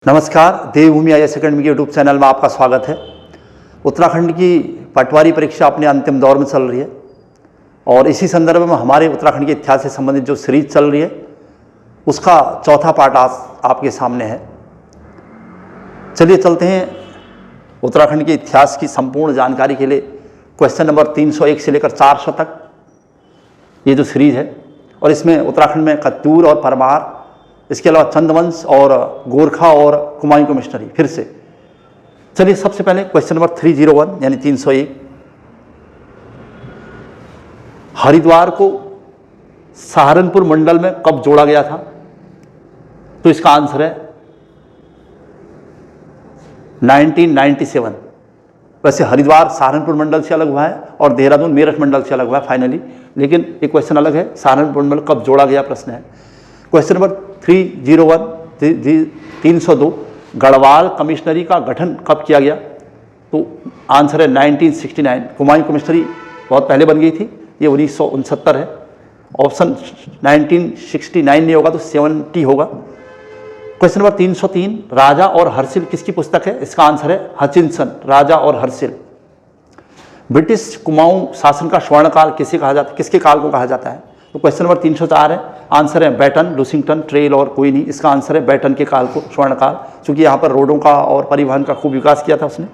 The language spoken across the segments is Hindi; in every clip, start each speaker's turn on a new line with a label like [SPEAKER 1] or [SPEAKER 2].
[SPEAKER 1] नमस्कार, देवभूमि IAS अकेडमी के यूट्यूब चैनल में आपका स्वागत है। उत्तराखंड की पटवारी परीक्षा अपने अंतिम दौर में चल रही है और इसी संदर्भ में हमारे उत्तराखंड के इतिहास से संबंधित जो सीरीज चल रही है उसका चौथा पार्ट आज आपके सामने है। चलिए चलते हैं उत्तराखंड के इतिहास की संपूर्ण जानकारी के लिए क्वेश्चन नंबर 301 से लेकर 400 तक ये जो सीरीज है, और इसमें उत्तराखंड में कत्यूर और परमार, इसके अलावा चंदवंश और गोरखा और कुमायूं की मिशनरी। फिर से चलिए सबसे पहले क्वेश्चन नंबर 301 यानी 301, हरिद्वार को सहारनपुर मंडल में कब जोड़ा गया था? तो इसका आंसर है 1997। वैसे हरिद्वार सहारनपुर मंडल से अलग हुआ है और देहरादून मेरठ मंडल से अलग हुआ है फाइनली, लेकिन एक क्वेश्चन अलग है, सहारनपुर मंडल कब जोड़ा गया प्रश्न है। क्वेश्चन नंबर 302, गढ़वाल कमिश्नरी का गठन कब किया गया? तो आंसर है 1969। कुमायूं कमिश्नरी बहुत पहले बन गई थी, ये 1969 है। ऑप्शन 1969 नहीं होगा तो 70 होगा। क्वेश्चन नंबर 303, राजा और हर्षिल किसकी पुस्तक है? इसका आंसर है हचिंसन, राजा और हर्षिल। ब्रिटिश कुमाऊं शासन का स्वर्णकाल किसे कहा जाता है, किसके काल को कहा जाता है? तो क्वेश्चन नंबर 304 है, आंसर है बैटन, लुसिंगटन, ट्रेल और कोई नहीं। इसका आंसर है बैटन के काल को स्वर्णकाल, क्योंकि यहाँ पर रोडों का और परिवहन का खूब विकास किया था उसने।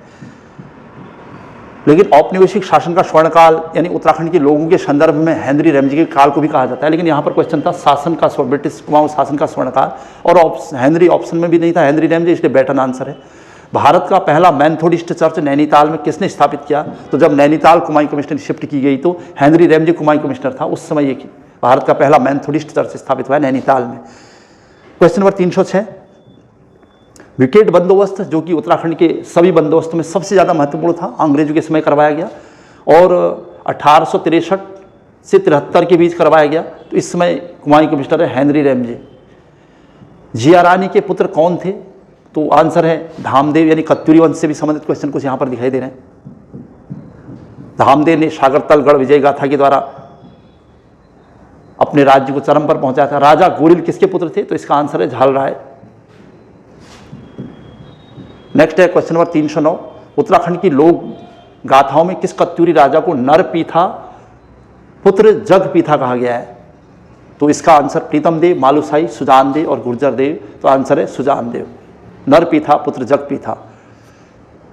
[SPEAKER 1] लेकिन औपनिवेशिक शासन का स्वर्णकाल यानी उत्तराखंड के लोगों के संदर्भ में हेनरी रैमजे के काल को भी कहा जाता है, लेकिन यहाँ पर क्वेश्चन था शासन का, ब्रिटिश कुमाऊं शासन का स्वर्णकाल, और हेनरी ऑप्शन में भी नहीं था, हेनरी रैमजे, इसलिए बैटन आंसर है। भारत का पहला मेथोडिस्ट चर्च नैनीताल में किसने स्थापित किया? तो जब नैनीताल कुमायूं कमिश्नरी शिफ्ट की गई तो हेनरी रैमजे कुमायूं कमिश्नर था उस समय। ये भारत का पहला मेथोडिस्ट चर्च स्थापित हुआ है नैनीताल में। क्वेश्चन नंबर 306, विकेट बंदोबस्त जो कि उत्तराखंड के सभी बंदोबस्तों में सबसे ज़्यादा महत्वपूर्ण था, अंग्रेजों के समय करवाया गया और 1863 से 73 के बीच करवाया गया। तो इस समय कुमायूं कमिश्नर है हेनरी रैमजे। जिया रानी के पुत्र कौन थे? तो आंसर है धामदेव, यानी कत्यूरी वंश से भी संबंधित क्वेश्चन कुछ यहाँ पर दिखाई दे रहे हैं। धामदेव ने सागरतलगढ़ विजय गाथा के द्वारा अपने राज्य को चरम पर पहुंचाया था। राजा गोरिल किसके पुत्र थे? तो इसका आंसर है झालराय। नेक्स्ट है क्वेश्चन नंबर 309, उत्तराखंड की लोक गाथाओं में किस कत्यूरी राजा को नरपीथा पुत्र जगपीथा कहा गया है? तो इसका आंसर प्रीतम देव, मालूसाई, सुजान देव और गुर्जर देव। तो आंसर है सुजान देव, नरपीथा पुत्र जगपीथा।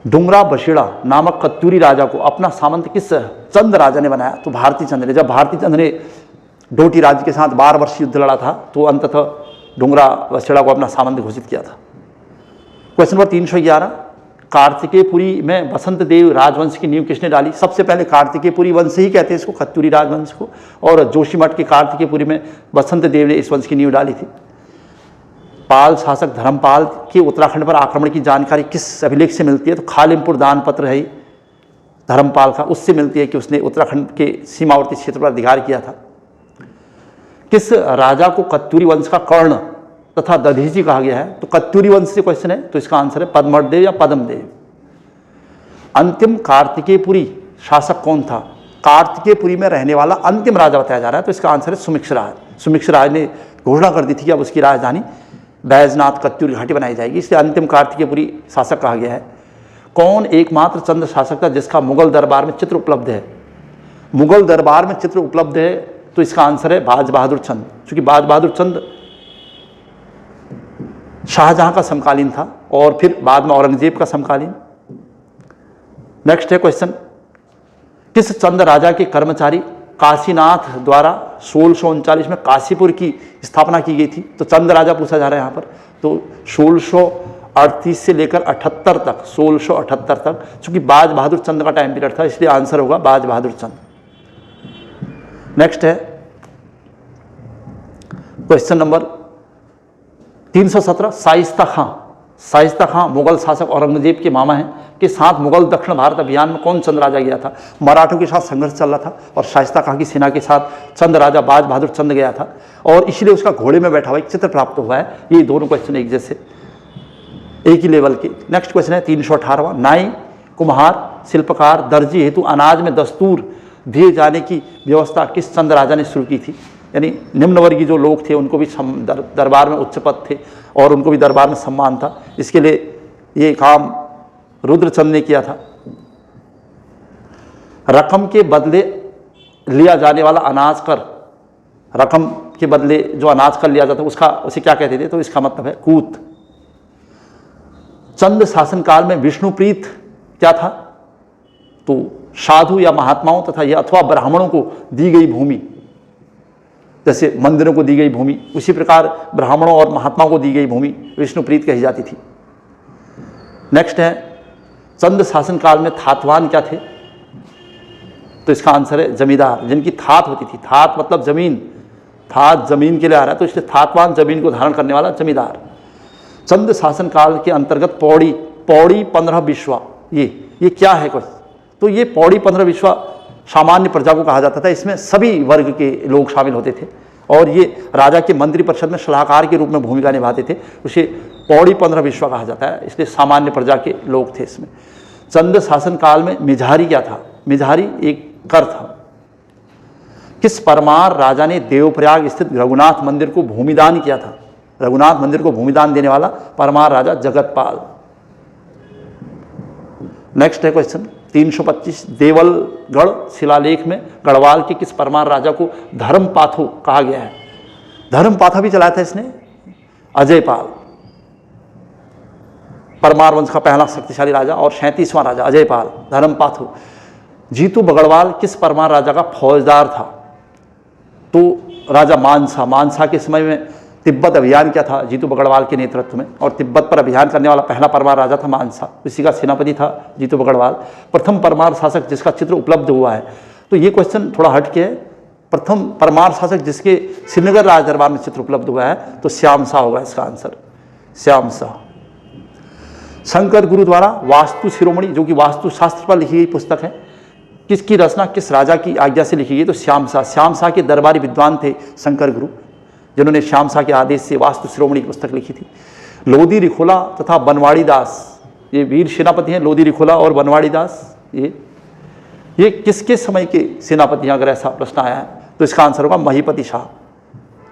[SPEAKER 1] डुंगरा बशीड़ा नामक कत्यूरी राजा को अपना सामंत किस चंद राजा ने बनाया? तो भारती चंद ने। जब भारती चंद ने डोटी राज्य के साथ 12 वर्ष युद्ध लड़ा था तो अंततः डुंगरा बशीड़ा को अपना सामंत घोषित किया था। क्वेश्चन नंबर 311, कार्तिकेयपुरी में बसंत देव राजवंश की नींव किसने डाली? सबसे पहले कार्तिकेयपुरी वंश ही कहते हैं इसको, कत्यूरी राजवंश को, और जोशीमठ के कार्तिकेयपुरी में बसंत देव ने इस वंश की नींव डाली थी। पाल शासक धर्मपाल के उत्तराखंड पर आक्रमण की जानकारी किस अभिलेख से मिलती है? तो खालिमपुर दान पत्र है धर्मपाल का, उससे मिलती है कि उसने उत्तराखंड के सीमावर्ती क्षेत्र पर अधिकार किया था। किस राजा को कत्यूरी वंश का कर्ण तथा दधीची कहा गया है? तो कत्यूरी वंश से क्वेश्चन है, तो इसका आंसर है पद्मदेव या पद्मदेव। अंतिम कार्तिकेयपुरी शासक कौन था? कार्तिकेयपुरी में रहने वाला अंतिम राजा बताया जा रहा है, तो इसका आंसर है सुमिक्षराज। सुमिक्षराज ने घोषणा कर दी थी कि अब उसकी राजधानी बैजनाथ कत्यूरी घाटी बनाई जाएगी, इसलिए अंतिम कार्तिकेयपुरी शासक कहा गया है। कौन एकमात्र चंद शासक था जिसका मुगल दरबार में चित्र उपलब्ध है? मुगल दरबार में चित्र उपलब्ध है, तो इसका आंसर है बाज बहादुर चंद, क्योंकि बाज बहादुर चंद शाहजहां का समकालीन था और फिर बाद में औरंगजेब का समकालीन। नेक्स्ट है क्वेश्चन, किस चंद राजा के कर्मचारी काशीनाथ द्वारा 1639 में काशीपुर की स्थापना की गई थी? तो चंद राजा पूछा जा रहा है यहाँ पर, तो 1638 से लेकर 78 तक, 1678 तक, चूंकि बाज बहादुर चंद का टाइम पीरियड था इसलिए आंसर होगा बाज बहादुर चंद। नेक्स्ट है क्वेश्चन नंबर 317, शाइस्ता खां। शाइस्ता खां मुगल शासक औरंगजेब के मामा हैं, के साथ मुगल दक्षिण भारत अभियान में कौन चंद राजा गया था? मराठों के साथ संघर्ष चल रहा था और शाइस्ता खां की सेना के साथ चंद राजा बाज बहादुर चंद गया था और इसलिए उसका घोड़े में बैठा हुआ एक चित्र प्राप्त हुआ है। ये दोनों क्वेश्चन एक जैसे, एक ही लेवल के। नेक्स्ट क्वेश्चन है 318, नाई, कुम्हार, शिल्पकार, दर्जी हेतु अनाज में दस्तूर दिए जाने की व्यवस्था किस चंद राजा ने शुरू की थी? यानी निम्न वर्गीय जो लोग थे उनको भी दरबार में उच्च पद थे, और उनको भी दरबार में सम्मान था। इसके लिए ये काम रुद्रचंद ने किया था। रकम के बदले लिया जाने वाला अनाज कर, रकम के बदले जो अनाज कर लिया जाता उसका उसे क्या कहते थे, तो इसका मतलब है कूत। चंद शासन काल में विष्णुप्रीत क्या था, तो साधु या महात्माओं तथा या अथवा ब्राह्मणों को दी गई भूमि, जैसे मंदिरों को दी गई भूमि, उसी प्रकार ब्राह्मणों और महात्माओं को दी गई भूमि विष्णुप्रीत कही जाती थी। नेक्स्ट है चंद शासन काल में थातवान क्या थे, तो इसका आंसर है जमींदार, जिनकी थात होती थी। थात मतलब जमीन, थात जमीन के लिए आ रहा है, तो इसलिए थातवान जमीन को धारण करने वाला जमींदार। चंद शासन काल के अंतर्गत पौड़ी 15 विश्वा, ये क्या है कुछ, तो ये पौड़ी 15 विश्वा सामान्य प्रजा को कहा जाता था। इसमें सभी वर्ग के लोग शामिल होते थे और ये राजा के मंत्री परिषद में सलाहकार के रूप में भूमिका निभाते थे। उसे पौड़ी 15 विश्वा कहा जाता है, इसलिए सामान्य प्रजा के लोग थे इसमें। चंद शासन काल में मिझारी क्या था, मिझारी एक कर था। किस परमार राजा ने देवप्रयाग स्थित रघुनाथ मंदिर को भूमिदान किया था, रघुनाथ मंदिर को भूमिदान देने वाला परमार राजा जगतपाल। नेक्स्ट है क्वेश्चन 325, देवलगढ़ शिलालेख में गढ़वाल के किस परमार राजा को धर्मपाथो कहा गया है। धर्मपाथा भी चलाया था इसने अजयपाल, परमार वंश का पहला शक्तिशाली राजा और 37वां राजा अजयपाल धर्मपाथो। जीतू बगड़वाल किस परमार राजा का फौजदार था, तो राजा मानसा, मानसा के समय में तिब्बत अभियान क्या था जीतू बगड़वाल के नेतृत्व में, और तिब्बत पर अभियान करने वाला पहला परमार राजा था मानसा, इसी का सेनापति था जीतू बगड़वाल। प्रथम परमार शासक जिसका चित्र उपलब्ध हुआ है, तो ये क्वेश्चन थोड़ा हट के है। प्रथम परमार शासक जिसके श्रीनगर राज दरबार में चित्र उपलब्ध हुआ है, तो श्याम शाह होगा इसका आंसर, श्याम शाह। शंकर गुरु द्वारा वास्तु शिरोमणि, जो कि वास्तु शास्त्र पर लिखी गई पुस्तक है, किसकी रचना किस राजा की आज्ञा से लिखी गई, तो श्याम शाह। श्याम शाह के दरबारी विद्वान थे शंकर गुरु, जिन्होंने श्याम शाह के आदेश से वास्तु शिरोमणि की पुस्तक लिखी थी। लोधी रिखोला तथा बनवाड़ी दास, ये वीर सेनापति हैं, लोधी रिखोला और बनवाड़ी दास, ये किसके समय के सेनापति हैं, अगर ऐसा प्रश्न आया है तो इसका आंसर होगा महीपति शाह।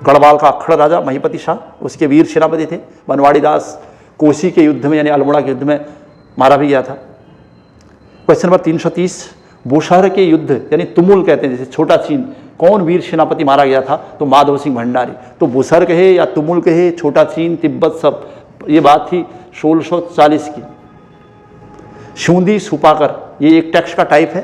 [SPEAKER 1] गढ़वाल का अक्खड़ राजा महीपति शाह, उसके वीर सेनापति थे। बनवाड़ी दास कोसी के युद्ध में यानी अल्मोड़ा के युद्ध में मारा भी गया था। क्वेश्चन नंबर 330, बुशहर के युद्ध यानी तुमुल कहते हैं जैसे छोटा चीन, कौन वीर सेनापति मारा गया था, तो माधव सिंह भंडारी। तो बुशहर कहे या तुमुल कहे, छोटा चीन, तिब्बत, सब ये बात थी 1640 की। शूंदी सुपाकर ये एक टैक्स का टाइप है,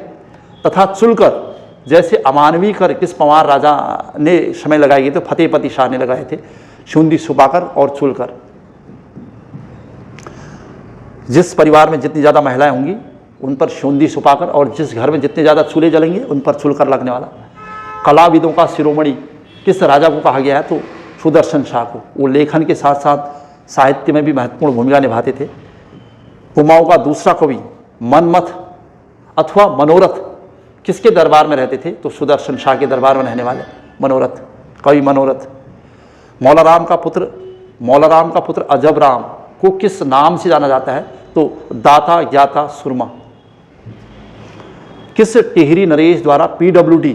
[SPEAKER 1] तथा चुलकर जैसे अमानवीय कर किस पंवार राजा ने समय लगाए गए, तो फतेहपति शाह ने लगाए थे। शूंदी सुपाकर और चुलकर। जिस परिवार में जितनी ज़्यादा महिलाएं होंगी उन पर शूंदी सुपाकर, और जिस घर में जितने ज़्यादा चूल्हे जलेंगे उन पर चुलकर लगने वाला। कलाविदों का शिरोमणि किस राजा को कहा गया है, तो सुदर्शन शाह को। वो लेखन के साथ साथ साहित्य में भी महत्वपूर्ण भूमिका निभाते थे। कुमाऊं का दूसरा कवि मनमथ अथवा मनोरथ किसके दरबार में रहते थे, तो सुदर्शन शाह के दरबार में रहने वाले मनोरथ, कवि मनोरथ। मौलाराम का पुत्र अजब राम को किस नाम से जाना जाता है, तो दाता ज्ञाता सुरमा। किस टिहरी नरेश द्वारा पीडब्ल्यूडी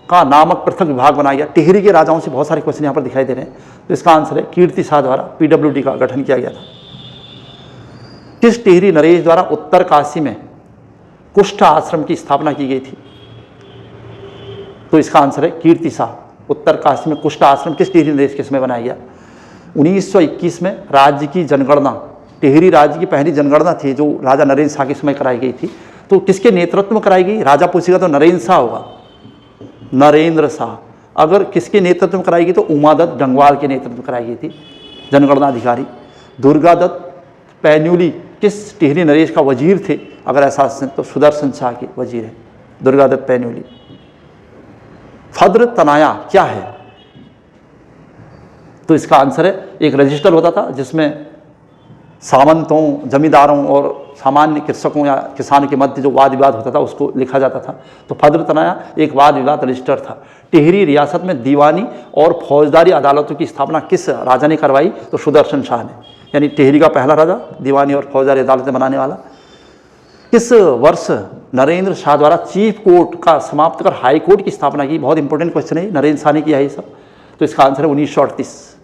[SPEAKER 1] का नामक पृथक विभाग बनाया गया। टिहरी के राजाओं से बहुत सारे क्वेश्चन यहाँ पर दिखाई दे रहे हैं, तो इसका आंसर है कीर्ति शाह द्वारा पीडब्ल्यूडी का गठन किया गया था। किस टिहरी नरेश द्वारा उत्तर काशी में कुष्ठ आश्रम की स्थापना की गई थी, तो इसका आंसर है कीर्ति शाह। उत्तर काशी में कुष्ठ आश्रम किस टिहरी नरेश के समय बनाया गया। 1921 में राज्य की जनगणना, टिहरी राज्य की पहली जनगणना थी जो राजा नरेंद्र शाह के समय कराई गई थी, तो किसके नेतृत्व में कराई गई। राजा पूछेगा तो नरेंद्र शाह होगा, नरेंद्र शाह। अगर किसके नेतृत्व में कराई गई, तो उमादत्त डंगवाल के नेतृत्व में कराई गई थी जनगणना अधिकारी। दुर्गादत्त पैन्यूली किस टिहरी नरेश का वजीर थे, अगर ऐसा तो सुदर्शन शाह के वजीर है दुर्गादत्त पैन्यूली। फद्र तनाया क्या है, तो इसका आंसर है एक रजिस्टर होता था जिसमें सामंतों, जमींदारों और सामान्य कृषकों या किसान के मध्य जो वाद विवाद होता था उसको लिखा जाता था। तो फद्र तनाया एक वाद विवाद रजिस्टर था। टिहरी रियासत में दीवानी और फौजदारी अदालतों की स्थापना किस राजा ने करवाई, तो सुदर्शन शाह ने, यानी टिहरी का पहला राजा दीवानी और फौजदारी अदालतें बनाने वाला। किस वर्ष नरेंद्र शाह द्वारा चीफ कोर्ट का समाप्त कर हाई कोर्ट की स्थापना की, बहुत इंपॉर्टेंट क्वेश्चन है, नरेंद्र शाह ने किया है ये सब, तो इसका आंसर है 1938।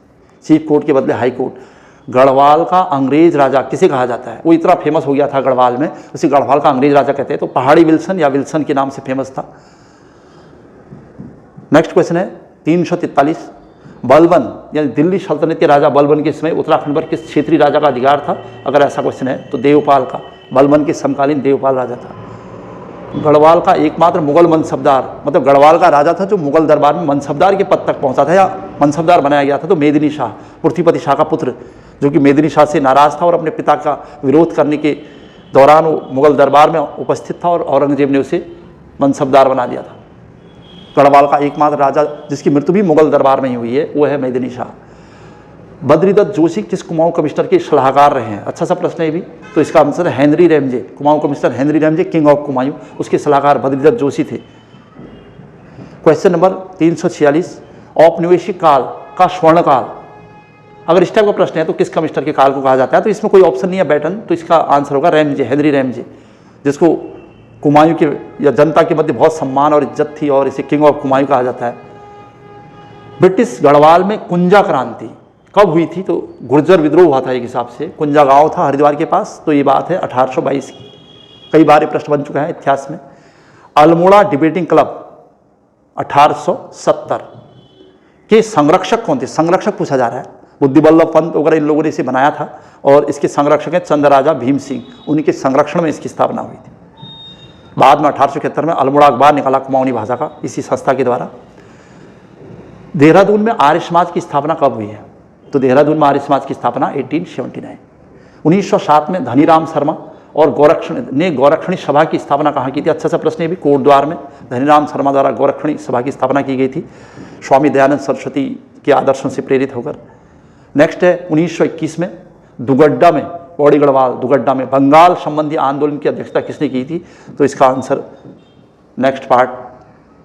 [SPEAKER 1] चीफ कोर्ट के बदले हाई कोर्ट। गढ़वाल का अंग्रेज राजा किसे कहा जाता है? वो इतना फेमस हो गया था गढ़वाल में, उसे गढ़वाल का अंग्रेज राजा कहते हैं। तो पहाड़ी विल्सन या विल्सन के नाम से फेमस था। नेक्स्ट क्वेश्चन है 343, बलबन यानी दिल्ली सल्तनत के राजा बलबन के समय उत्तराखंड पर किस क्षेत्रीय राजा का अधिकार था? अगर ऐसा क्वेश्चन है तो देवपाल का, बलबन के समकालीन देवपाल राजा था। गढ़वाल का एकमात्र मुगल मनसबदार, मतलब गढ़वाल का राजा था जो मुगल दरबार में मनसबदार के पद तक पहुंचा था या मनसबदार बनाया गया था, तो मेदिनी शाह, पृथ्वीपति शाह का पुत्र, जो कि मेदिनी शाह से नाराज था और अपने पिता का विरोध करने के दौरान वो मुगल दरबार में उपस्थित था और औरंगजेब ने उसे मनसबदार बना दिया था। गढ़वाल का एकमात्र राजा जिसकी मृत्यु भी मुगल दरबार में ही हुई है वो है मेदिनी शाह। बद्रीदत्त जोशी किस कुमाऊं कमिश्नर के सलाहकार रहे हैं? अच्छा सा प्रश्न है भी। तो इसका आंसर है Henry Ramsay, Kumaon commissioner Henry Ramsay, king of Kumaon, उसके सलाहकार बद्रीदत्त जोशी थे। क्वेश्चन नंबर 346, औपनिवेशिक काल का स्वर्णकाल, अगर इस टाइप का प्रश्न है तो किस कमिश्नर के काल को कहा जाता है? तो इसमें कोई ऑप्शन नहीं है बैटन, तो इसका आंसर होगा रैमजे, हेनरी रैमजे, जिसको कुमायूं के या जनता के मध्य बहुत सम्मान और इज्जत थी और इसे किंग ऑफ कुमायूं कहा जाता है। ब्रिटिश गढ़वाल में कुंजा क्रांति कब हुई थी? तो गुर्जर विद्रोह हुआ था एक हिसाब से, कुंजा गांव था हरिद्वार के पास, तो ये बात है 1822 की। कई बार ये प्रश्न बन चुका है इतिहास में। अल्मोड़ा डिबेटिंग क्लब 1870 के संरक्षक कौन थे? संरक्षक पूछा जा रहा है। बुद्धि बल्लभ पंत वगैरह इन लोगों ने इसे बनाया था और इसके संरक्षक हैं चंद्रराजा भीम सिंह, उनके संरक्षण में इसकी स्थापना हुई थी। बाद में 1871 में अल्मोड़ा अखबार निकाला कुमाऊनी भाषा का इसी संस्था के द्वारा। देहरादून में आर्य समाज की स्थापना कब हुई है? तो देहरादून में आर्य समाज की स्थापना 1879। 1907 में धनीराम शर्मा और गौरक्षणी सभा की स्थापना कहाँ की थी? अच्छा सा प्रश्न है भी। कोटद्वार में धनीराम शर्मा द्वारा गौरक्षणी सभा की स्थापना की गई थी, स्वामी दयानंद सरस्वती के आदर्शों से प्रेरित होकर। नेक्स्ट है 1921 में दुगड्डा में, पौड़ी गढ़वाल दुगड्डा में बंगाल संबंधी आंदोलन की अध्यक्षता किसने की थी? तो इसका आंसर नेक्स्ट पार्ट,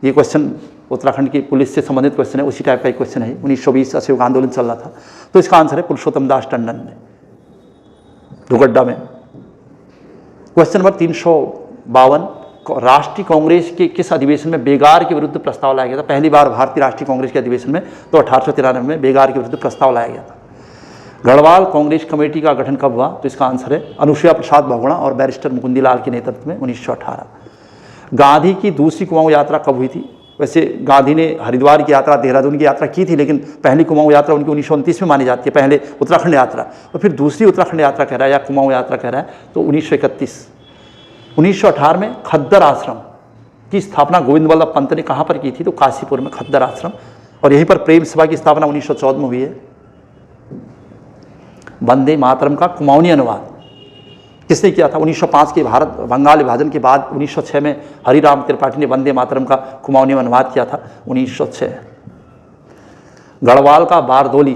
[SPEAKER 1] ये क्वेश्चन उत्तराखंड की पुलिस से संबंधित क्वेश्चन है, उसी टाइप का एक क्वेश्चन है। 1920 असहयोग आंदोलन चल रहा था, तो इसका आंसर है पुरुषोत्तम दास टंडन ने, दुगड्डा में। क्वेश्चन नंबर 352, राष्ट्रीय कांग्रेस के किस अधिवेशन में बेगार के विरुद्ध प्रस्ताव लाया गया था? पहली बार भारतीय राष्ट्रीय कांग्रेस के अधिवेशन में तो 1893 में बेगार के विरुद्ध प्रस्ताव लाया गया था। गढ़वाल कांग्रेस कमेटी का गठन कब हुआ? तो इसका आंसर है अनुसुईया प्रसाद बहुगुणा और बैरिस्टर मुकुंदीलाल के नेतृत्व में 1918। गांधी की दूसरी कुमाऊं यात्रा कब हुई थी? वैसे गांधी ने हरिद्वार की यात्रा, देहरादून की यात्रा की थी, लेकिन पहली कुमाऊं यात्रा उनकी 1929 में मानी जाती है, पहले उत्तराखंड यात्रा, और फिर दूसरी उत्तराखंड यात्रा कह रहा है या कुमाऊं यात्रा कह रहा है तो 1931। 1918 में खद्दर आश्रम की स्थापना गोविंद वल्लभ पंत ने कहाँ पर की थी? तो काशीपुर में खद्दर आश्रम, और यहीं पर प्रेम सभा की स्थापना 1914 में हुई है। वंदे मातरम का कुमाऊनी अनुवाद किसने किया था? 1905 के भारत बंगाल विभाजन के बाद 1906 में हरिराम त्रिपाठी ने वंदे मातरम का कुमाऊनी अनुवाद किया था 1906। गढ़वाल का बारदोली,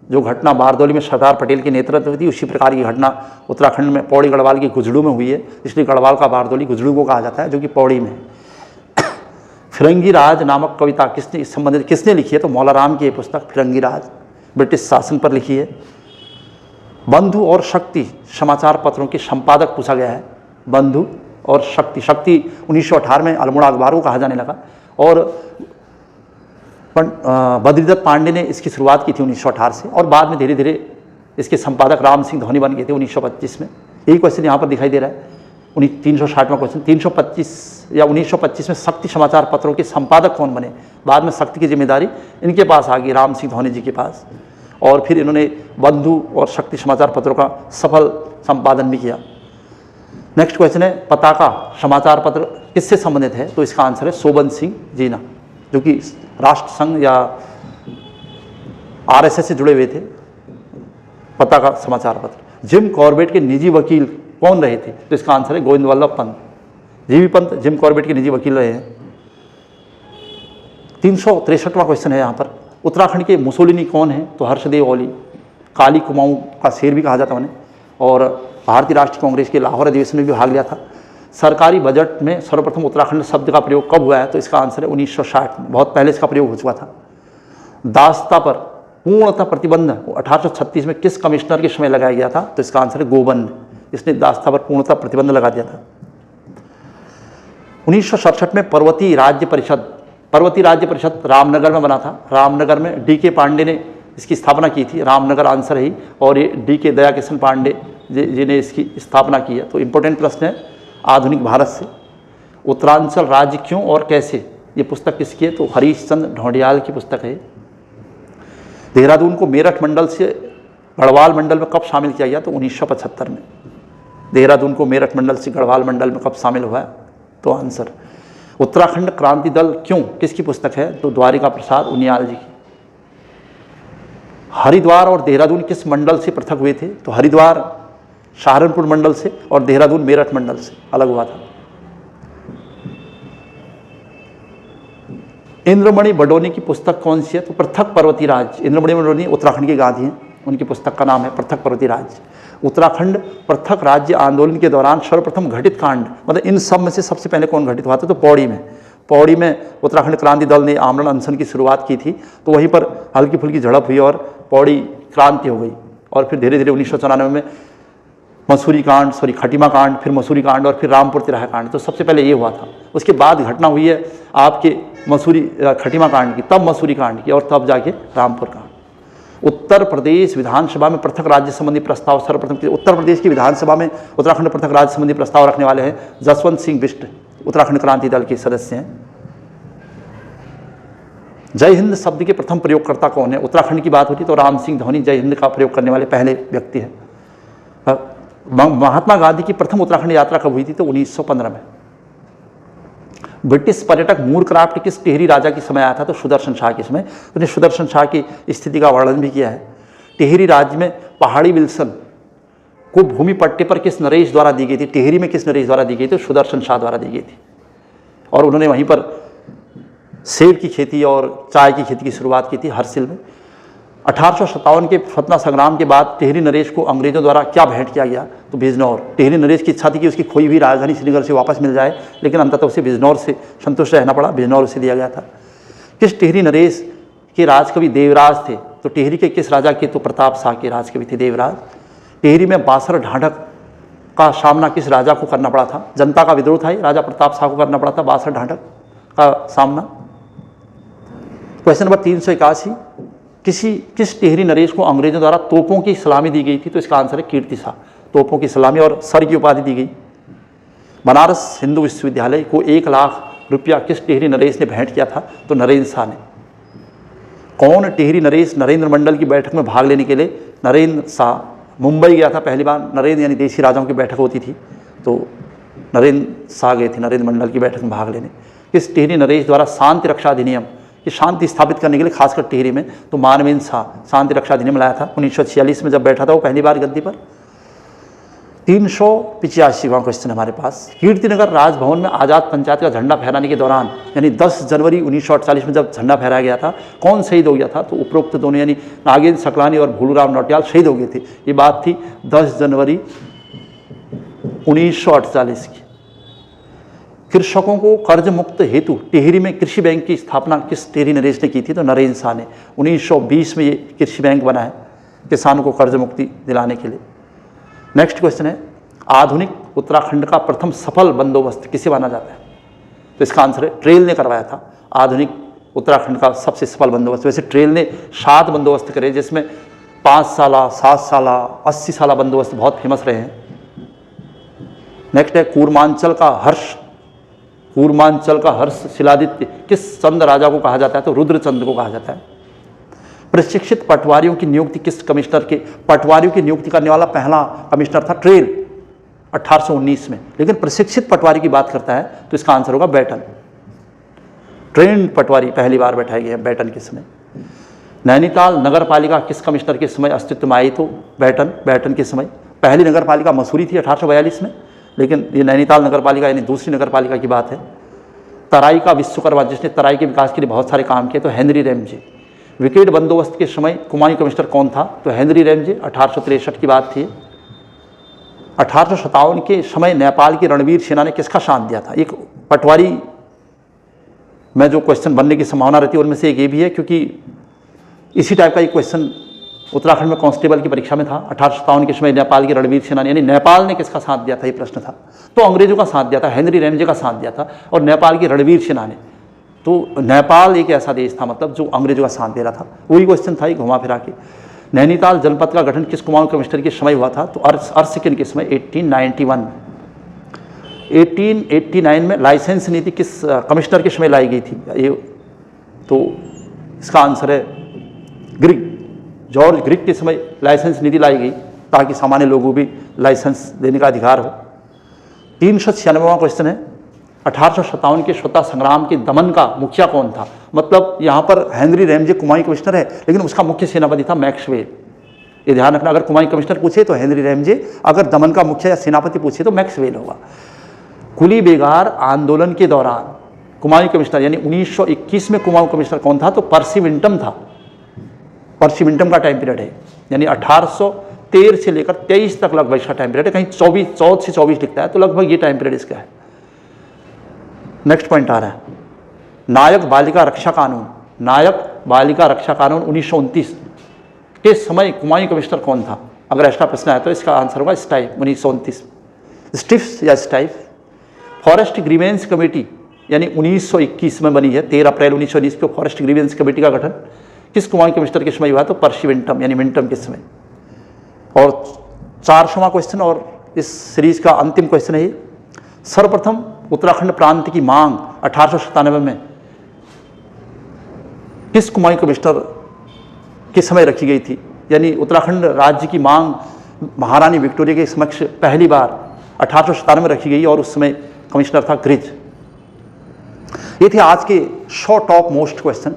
[SPEAKER 1] जो घटना बारदोली में सरदार पटेल के नेतृत्व में थी, उसी प्रकार की घटना उत्तराखंड में पौड़ी गढ़वाल की गुजड़ू में हुई है, इसलिए गढ़वाल का बारदोली गुजड़ू को कहा जाता है, जो कि पौड़ी में है। फिरंगी राज नामक कविता किसने इस संबंधित किसने लिखी है? तो मौलाराम की ये पुस्तक फिरंगी राज ब्रिटिश शासन पर लिखी है। बंधु और शक्ति समाचार पत्रों के संपादक पूछा गया है, बंधु और शक्ति। शक्ति 1918 में अल्मोड़ा अखबार को कहा जाने लगा और बद्रीदत्त पांडे ने इसकी शुरुआत की थी 1918 से, और बाद में धीरे धीरे इसके संपादक राम सिंह धोनी बन गए थे 1925 में। यही क्वेश्चन यहाँ पर दिखाई दे रहा है 360वां क्वेश्चन। 325 या 1925 में शक्ति समाचार पत्रों के संपादक कौन बने? बाद में शक्ति की जिम्मेदारी इनके पास आ गई, राम सिंह धोनी जी के पास, और फिर इन्होंने बंधु और शक्ति समाचार पत्रों का सफल संपादन भी किया। नेक्स्ट क्वेश्चन है पताका समाचार पत्र किससे संबंधित है? तो इसका आंसर है सोबन सिंह जीना, जो कि राष्ट्र संघ या आरएसएस से जुड़े हुए थे। पताका समाचार पत्र। जिम कॉर्बेट के निजी वकील कौन रहे थे? तो इसका आंसर है गोविंद वल्लभ पंत। जीवी पंत जिम कॉर्बेट के निजी वकील रहे हैं। 363वां क्वेश्चन है यहाँ पर, उत्तराखंड के मुसोलिनी कौन है? तो हर्षदेव ओली, काली कुमाऊं का शेर भी कहा जाता उन्हें, और भारतीय राष्ट्रीय कांग्रेस के लाहौर अधिवेशन में भी भाग लिया था। सरकारी बजट में सर्वप्रथम उत्तराखंड शब्द का प्रयोग कब हुआ है? तो इसका आंसर है 1960 में, बहुत पहले इसका प्रयोग हो चुका था। दास्ता पर पूर्णतः प्रतिबंध 1836 में किस कमिश्नर के समय लगाया गया था? तो इसका आंसर है गोबन, इसने दास्ता पर पूर्णतः प्रतिबंध लगा दिया था। 1967 में पर्वतीय राज्य परिषद रामनगर में बना था। रामनगर में डी के पांडे ने इसकी स्थापना की थी? रामनगर आंसर है, और ये डी के दया किशन पांडे जी ने इसकी स्थापना की है। तो इम्पोर्टेंट प्रश्न है आधुनिक भारत से। उत्तरांचल राज्य क्यों और कैसे, ये पुस्तक किसकी है? तो हरीश चंद्र ढोंडियाल की पुस्तक है। देहरादून को मेरठ मंडल से गढ़वाल मंडल में कब शामिल किया गया? तो 1975 में। देहरादून को मेरठ मंडल से गढ़वाल मंडल में कब शामिल हुआ है? तो आंसर उत्तराखंड क्रांति दल क्यों किसकी पुस्तक है? तो द्वारिका प्रसाद उनियाल जी की। हरिद्वार और देहरादून किस मंडल से पृथक हुए थे? तो हरिद्वार सहारनपुर मंडल से और देहरादून मेरठ मंडल से अलग हुआ था। इंद्रमणि बडोनी की पुस्तक कौन सी है? तो पृथक पर्वतीय राज्य। इंद्रमणि बडोनी उत्तराखंड के गांधी हैं, उनकी पुस्तक का नाम है पृथक पर्वतीय राज्य। उत्तराखंड पृथक राज्य आंदोलन के दौरान सर्वप्रथम घटित कांड, मतलब इन सब में से सबसे पहले कौन घटित हुआ था? तो पौड़ी में उत्तराखंड क्रांति दल ने आमरण अनशन की शुरुआत की थी, तो वहीं पर हल्की फुल्की झड़प हुई और पौड़ी क्रांति हो गई। और फिर धीरे धीरे 1994 में मसूरी कांड, खटीमा कांड, फिर मसूरी कांड और फिर रामपुर तिराहा कांड। तो सबसे पहले ये हुआ था। उसके बाद घटना हुई है आपके मसूरी खटीमा कांड की, तब मसूरी कांड की, और तब जाके रामपुर कांड। उत्तर प्रदेश विधानसभा में पृथक राज्य संबंधी प्रस्ताव सर्वप्रथम, उत्तर प्रदेश की विधानसभा में उत्तराखंड पृथक राज्य संबंधी प्रस्ताव रखने वाले हैं जसवंत सिंह बिष्ट, उत्तराखंड क्रांति दल के सदस्य हैं। जय हिंद शब्द के प्रथम प्रयोगकर्ता कौन है? उत्तराखंड की बात होती तो राम सिंह धोनी जय हिंद का प्रयोग करने वाले पहले व्यक्ति हैं। महात्मा गांधी की प्रथम उत्तराखंड यात्रा कब हुई थी? तो 1915 में। ब्रिटिश पर्यटक मूरक्राफ्ट किस टिहरी राजा के समय आया था? तो सुदर्शन शाह के समय। उन्हें सुदर्शन शाह की स्थिति का वर्णन भी किया है। टिहरी राज्य में पहाड़ी विल्सन को भूमि पट्टे पर किस नरेश द्वारा दी गई थी? टिहरी में किस नरेश द्वारा दी गई थी? सुदर्शन शाह द्वारा दी गई थी। और उन्होंने वहीं पर सेब की खेती और चाय की खेती की शुरुआत की थी हरसिल में। 1857 के स्वतंत्रता संग्राम के बाद टिहरी नरेश को अंग्रेजों द्वारा क्या भेंट किया गया? तो बिजनौर। टिहरी नरेश की इच्छा थी कि उसकी खोई हुई राजधानी श्रीनगर से वापस मिल जाए, लेकिन अंततः उसे बिजनौर से संतुष्ट रहना पड़ा, बिजनौर उसे दिया गया था। किस टिहरी नरेश के राजकवि देवराज थे? तो टिहरी के किस राजा के? तो प्रताप शाह के राजकवि थे देवराज। टिहरी में बासर ढांढक का सामना किस राजा को करना पड़ा था? जनता का विद्रोह था, राजा प्रताप शाह को करना पड़ा था बासर ढांढक का सामना। क्वेश्चन नंबर 381, किस टिहरी नरेश को अंग्रेजों द्वारा तोपों की सलामी दी गई थी? तो इसका आंसर है कीर्ति शाह। तोपों की सलामी और सर की उपाधि दी गई। बनारस हिंदू विश्वविद्यालय को 1 लाख रुपया किस टिहरी नरेश ने भेंट किया था? तो नरेंद्र शाह ने। कौन टिहरी नरेश नरेंद्र मंडल की बैठक में भाग लेने के लिए? नरेंद्र शाह मुंबई गया था पहली बार। नरेंद्र यानी देशी राजाओं की बैठक होती थी, तो नरेंद्र शाह गए थे नरेंद्र मंडल की बैठक में भाग लेने। किस टिहरी नरेश द्वारा शांति रक्षा अधिनियम, कि शांति स्थापित करने के लिए खासकर टिहरी में, तो मानवेंद्र शाह शांति रक्षा अधिनियम लाया था 1946 में, जब बैठा था वो पहली बार गद्दी पर। 385वां क्वेश्चन हमारे पास, कीर्तिनगर राजभवन में आज़ाद पंचायत का झंडा फहराने के दौरान यानी 10 जनवरी 1948 में जब झंडा फहराया गया था, कौन शहीद हो गया था? तो उपरोक्त दोनों यानी नागेंद्र सकलानी और भूलूराम नौटियाल शहीद हो गए थे। ये बात थी 10 जनवरी 1948 की। कृषकों को कर्ज मुक्त हेतु टिहरी में कृषि बैंक की स्थापना किस टिहरी नरेश ने की थी? तो नरेंद्र शाह ने। 1920 में ये कृषि बैंक बना है किसानों को कर्ज मुक्ति दिलाने के लिए। नेक्स्ट क्वेश्चन है, आधुनिक उत्तराखंड का प्रथम सफल बंदोबस्त किसे माना जाता है? तो इसका आंसर है ट्रेल ने करवाया था आधुनिक उत्तराखंड का सबसे सफल बंदोबस्त। वैसे ट्रेल ने 7 बंदोबस्त करे, जिसमें 5 साला, 7 साला, 80 साला बंदोबस्त बहुत फेमस रहे हैं। नेक्स्ट है, कूर्मांचल का हर्ष शिलादित्य किस चंद राजा को कहा जाता है? तो रुद्रचंद को कहा जाता है। प्रशिक्षित पटवारियों की नियुक्ति किस कमिश्नर के? पटवारियों की नियुक्ति करने वाला पहला कमिश्नर था ट्रेल 1819 में, लेकिन प्रशिक्षित पटवारी की बात करता है तो इसका आंसर होगा बैटन। ट्रेंड पटवारी पहली बार बैठाए गए हैं बैटन के समय। नैनीताल नगर पालिका किस कमिश्नर के समय अस्तित्व में आई? तो बैटन के समय। पहली नगर पालिका मसूरी थी 1842 में, लेकिन ये नैनीताल नगर पालिका यानी दूसरी नगर पालिका की बात है। तराई का विश्वकर्मा जिसने तराई के विकास के लिए बहुत सारे काम किए, तो हेनरी रैमजे। विकेट बंदोबस्त के समय कुमाऊं कमिश्नर कौन था? तो हेनरी रैमजे, 1863 की बात थी। 1857 के समय नेपाल की रणवीर सेना ने किसका साथ दिया था? एक पटवारी में जो क्वेश्चन बनने की संभावना रहती है उनमें से एक ये भी है, क्योंकि इसी टाइप का एक क्वेश्चन उत्तराखंड में कांस्टेबल की परीक्षा में था। 1857 के समय नेपाल की रणवीर सेना यानी नेपाल ने किसका साथ दिया था, ये प्रश्न था। तो अंग्रेजों का साथ दिया था, हेनरी रैमजे का साथ दिया था, और नेपाल की रणवीर सेना ने तो नेपाल एक ऐसा देश था मतलब जो अंग्रेजों का साथ दे रहा था। वही क्वेश्चन था, घुमा फिरा के। नैनीताल जनपद का गठन किस कुमाऊं कमिश्नर के समय हुआ था? तो अर्शकिन के समय 1891। 1889 में लाइसेंस नीति किस कमिश्नर के समय लाई गई थी? ये तो इसका आंसर है ग्रिग, जॉर्ज ग्रिग के समय लाइसेंस नीति लाई गई ताकि सामान्य लोगों को भी लाइसेंस देने का अधिकार हो। 396वां क्वेश्चन है, 1857 के स्वतंत्रता संग्राम के दमन का मुखिया कौन था? मतलब यहाँ पर हेनरी रैमजे कुमाऊं कमिश्नर है, लेकिन उसका मुख्य सेनापति था मैक्सवेल। ये ध्यान रखना, अगर कुमाऊं कमिश्नर पूछे तो हेनरी रैमजे, अगर दमन का मुखिया या सेनापति पूछे तो मैक्सवेल होगा। कुली बेगार आंदोलन के दौरान कुमाऊं कमिश्नर यानी 1921 में कुमाऊं कमिश्नर कौन था? तो पर्सी विंटम था। पर्सी विंटम का टाइम पीरियड है, यानी 1813 से लेकर 23 तक लगभग इसका टाइम पीरियड है। कहीं 14 से 24 लिखता है, तो लगभग ये टाइम पीरियड इसका है। नेक्स्ट पॉइंट आ रहा है, नायक बालिका रक्षा कानून। नायक बालिका रक्षा कानून 1929 के समय कुमाऊं कमिश्नर कौन था? अगर ऐसा प्रश्न आया तो इसका आंसर होगा स्टाइफ, 1929। स्टिफ्स या स्टाइफ। फॉरेस्ट ग्रीवेंस कमेटी यानी 1921 में बनी है, 13 अप्रैल 1919 को फॉरेस्ट ग्रीवेंस कमेटी का गठन किस कुमाऊं कमिश्नर के समय हुआ? तो पर्सी विंटम यानी विंटम के समय। और 400वां क्वेश्चन और इस सीरीज का अंतिम क्वेश्चन है ये, सर्वप्रथम उत्तराखंड प्रांत की मांग 1897 में किस कुमाऊं कमिश्नर के समय रखी गई थी? यानी उत्तराखंड राज्य की मांग महारानी विक्टोरिया के समक्ष पहली बार 1897 में रखी गई और उस समय कमिश्नर था ग्रिज। ये थे आज के 100 टॉप मोस्ट क्वेश्चन,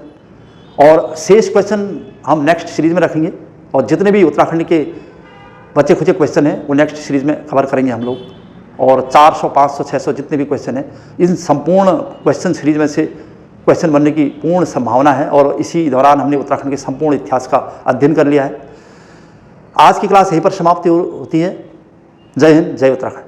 [SPEAKER 1] और शेष क्वेश्चन हम नेक्स्ट सीरीज में रखेंगे, और जितने भी उत्तराखंड के बचे खुचे क्वेश्चन हैं वो नेक्स्ट सीरीज में कवर करेंगे हम लोग। और 400, 500, 600 जितने भी क्वेश्चन हैं, इन संपूर्ण क्वेश्चन सीरीज में से क्वेश्चन बनने की पूर्ण संभावना है, और इसी दौरान हमने उत्तराखंड के संपूर्ण इतिहास का अध्ययन कर लिया है। आज की क्लास यहीं पर समाप्ति होती है। जय हिंद, जय उत्तराखंड।